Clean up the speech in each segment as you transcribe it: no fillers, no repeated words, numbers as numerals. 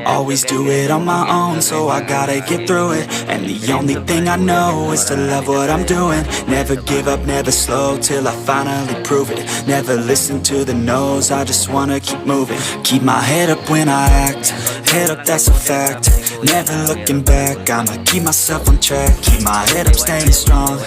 Always do it on my own, so I gotta get through it. And the only thing I know is to love what I'm doing. Never give up, never slow, till I finally prove it. Never listen to the no's, I just wanna keep moving. Keep my head up when I act, head up, that's a fact. Never looking back, I'ma keep myself on track. Keep my head up, staying strong,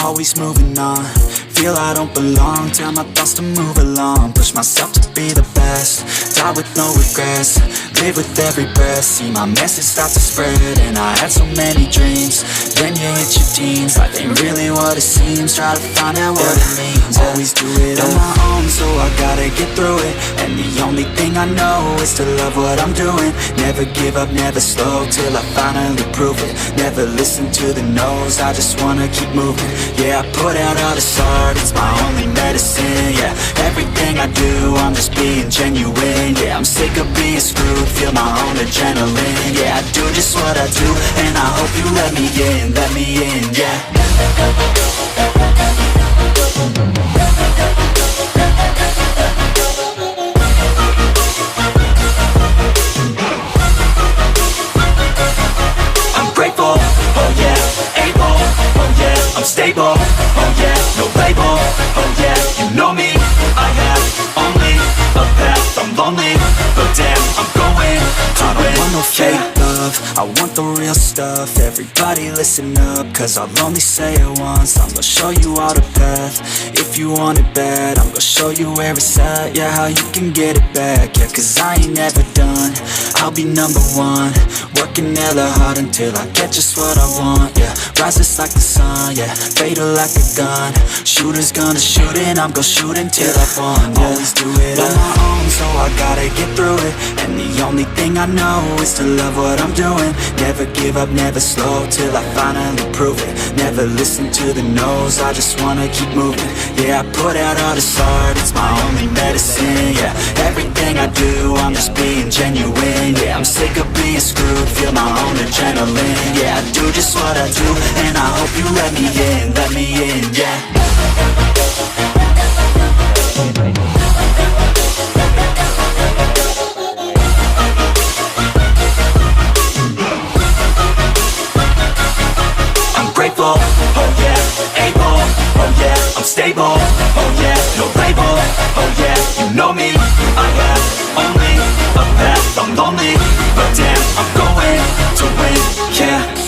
always moving on. Feel I don't belong, tell my thoughts to move along. Push myself to be the best, die with no regrets. Live with every breath, see my message start to spread. And I had so many dreams, then you hit your teens. Life ain't really what it seems, try to find out what it means. Always do it on my own, so I gotta get through it. And the only thing I know is to love what I'm doing. Never give up, never slow, till I finally prove it. Never listen to the no's, I just wanna keep moving. Yeah, I put out all this art, it's my only medicine. Yeah, everything I do, I'm just being genuine. Yeah, I'm sick of being screwed, feel my own adrenaline. Yeah, I do just what I do, and I hope you let me in, yeah. I'm grateful, oh yeah, able, oh yeah, I'm stable, oh yeah, no label, oh yeah, you know me, I have only a path, I'm lonely, but damn, I'm going to win. I don't want no fake love, I want the real stuff. Everybody listen up, cause I'll only say it once. I'm gonna show you all the path, if you want it bad. I'm gonna show you where it's at, yeah, how you can get it back. Yeah, cause I ain't never done, I'll be number one. Working hella hard until I get just what I want, yeah. Rises like the sun, yeah, fatal like a gun. Shooter's gonna shoot and I'm gonna shoot until I've won, yeah. Always do it on my own, so I gotta get through it. And the only thing I know is to love what I'm doing. Never give up, never slow, till I finally prove it. Never listen to the no's, I just wanna keep moving. Yeah, I put out all this art, it's my only medicine. Yeah, everything I do, I'm just being genuine. Yeah, I'm sick of being screwed, feel my own adrenaline. Yeah, I do just what I do, and I hope you let me in, yeah. Grateful, oh yeah, able, oh yeah, I'm stable, oh yeah, no label, oh yeah, you know me, I have only a path, I'm lonely, but damn, I'm going to win, yeah.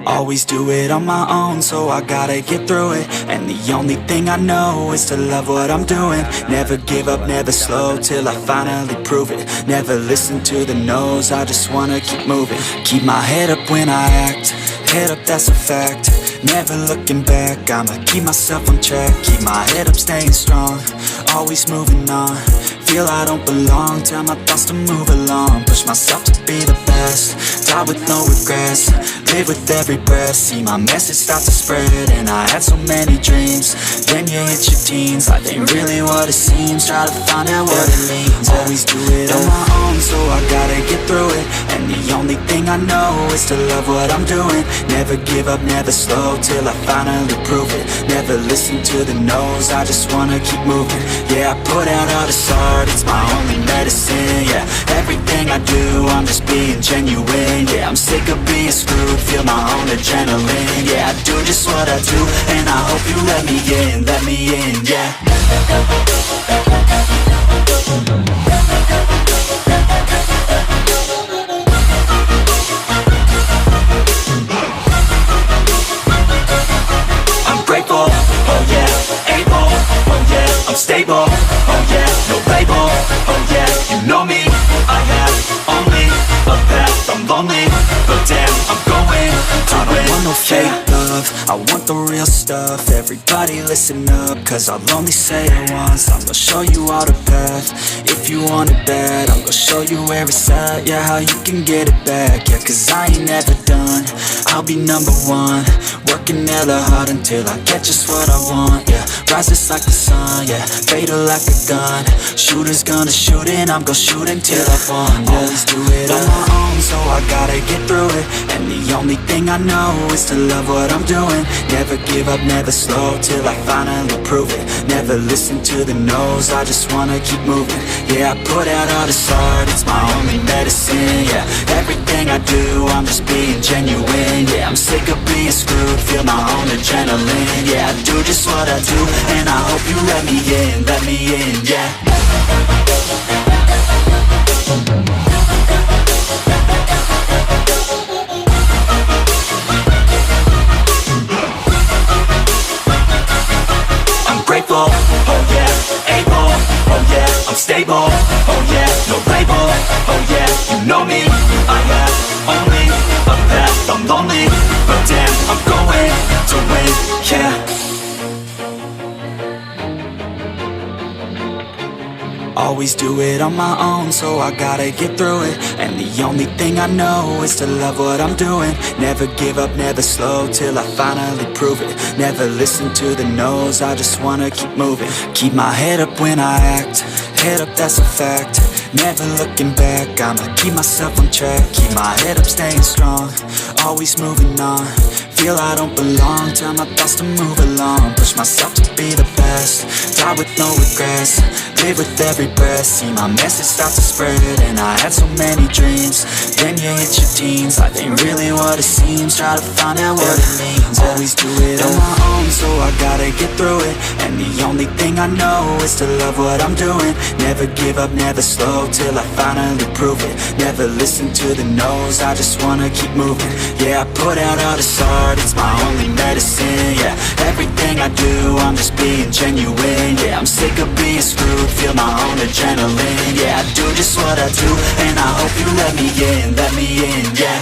Always do it on my own, so I gotta get through it. And the only thing I know is to love what I'm doing. Never give up, never slow, till I finally prove it. Never listen to the no's, I just wanna keep moving. Keep my head up when I act, head up, that's a fact. Never looking back, I'ma keep myself on track. Keep my head up, staying strong, always moving on. Feel I don't belong, tell my thoughts to move along. Push myself to be the best, die with no regrets. Live with every breath, see my message start to spread. And I had so many dreams, then you hit your teens. Life ain't really what it seems, try to find out what it means. Always do it on my own, so I gotta get through it. And the only thing I know is to love what I'm doing. Never give up, never slow, till I finally prove it. Never listen to the no's, I just wanna keep moving. Yeah, I put out all this art, it's my only medicine. Yeah, everything I do, I'm just being genuine. Yeah, I'm sick of being screwed, feel my own adrenaline. Yeah, I do just what I do, and I hope you let me in, yeah. I'm grateful, oh yeah, able, oh yeah, I'm stable, oh yeah, no label, oh yeah, you know me, I have only a path, I'm lonely, but damn, I'm going to win. I don't want no fake love, I want the real stuff. Everybody listen up, cause I'll only say it once. I'm gonna show you all the path, if you want it bad. I'm gonna show you where it's at, yeah, how you can get it back. Yeah, cause I ain't never done, I'll be number one. Working hella hard until I get just what I want, yeah. Rises like the sun, yeah, fatal like a gun. Shooter's gonna shoot and I'm gonna shoot until I've won, yeah. Always do it on my own, so I gotta get through it. And the only thing I know is to love what I'm I'm doing. Never give up, never slow, till I finally prove it. Never listen to the no's, I just wanna keep moving. Yeah, I put out all this art, it's my only medicine. Yeah, everything I do, I'm just being genuine. Yeah, I'm sick of being screwed, feel my own adrenaline. Yeah, I do just what I do, and I hope you let me in, yeah. Grateful, oh yeah, able, oh yeah, I'm stable, oh yeah, no label, oh yeah, you know me, I have only a path, I'm lonely, but damn, I'm going to win, yeah. Always do it on my own, so I gotta get through it. And the only thing I know is to love what I'm doing. Never give up, never slow, till I finally prove it. Never listen to the no's, I just wanna keep moving. Keep my head up when I act, head up, that's a fact. Never looking back, I'ma keep myself on track. Keep my head up, staying strong, always moving on. Feel I don't belong, tell my thoughts to move along. Push myself to be the best, die with no regrets. Live with every breath, see my message start to spread. And I had so many dreams, then you hit your teens. Life ain't really what it seems, try to find out what it means. Always do it on my own, so I gotta get through it. And the only thing I know is to love what I'm doing. Never give up, never slow, till I finally prove it. Never listen to the no's, I just wanna keep moving. Yeah, I put out all this art, it's my only medicine. Yeah, everything I do, I'm just being genuine. Yeah, I'm sick of being screwed, feel my own adrenaline. Yeah, I do just what I do, and I hope you let me in, yeah.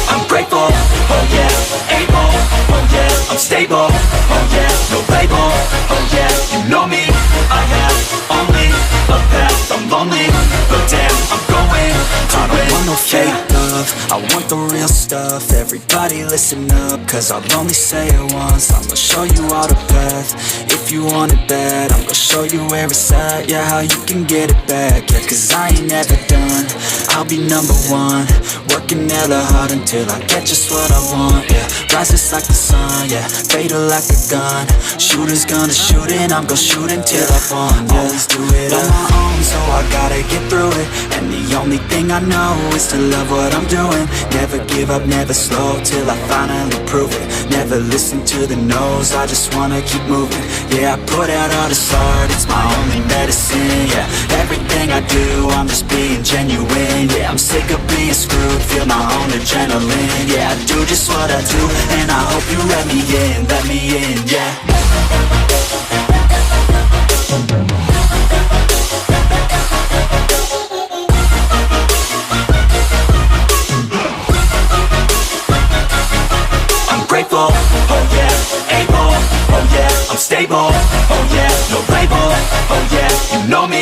I'm grateful, oh yeah, able, oh yeah, I'm stable, oh yeah, no label, oh yeah, you know me, I have only a path, I'm lonely, but damn, I'm going to win. I don't want no fake love, I want the real stuff. Everybody listen up, cause I'll only say it once. I'm gonna show you all the path, if you want it bad. I'm gonna show you where it's at, yeah, how you can get it back. Yeah, cause I ain't never done, I'll be number one. Working hella hard until I get just what I want, yeah. Rises like the sun, yeah, fatal like a gun. Shooter's gonna shoot and I'm gonna shoot until I won, yeah. Always do it on my own, so I gotta get through it. And the only thing I know is to love what I'm doing. Never give up, never slow, till I finally prove it. Never listen to the no's, I just wanna keep moving. Yeah, I put out all this art, it's my only medicine. Yeah, everything I do, I'm just being genuine. Yeah, I'm sick of being screwed, feel my own adrenaline. Yeah, I do just what I do, and I hope you let me in, yeah. Grateful, oh yeah, able, oh yeah, I'm stable, oh yeah, no label, oh yeah, you know me.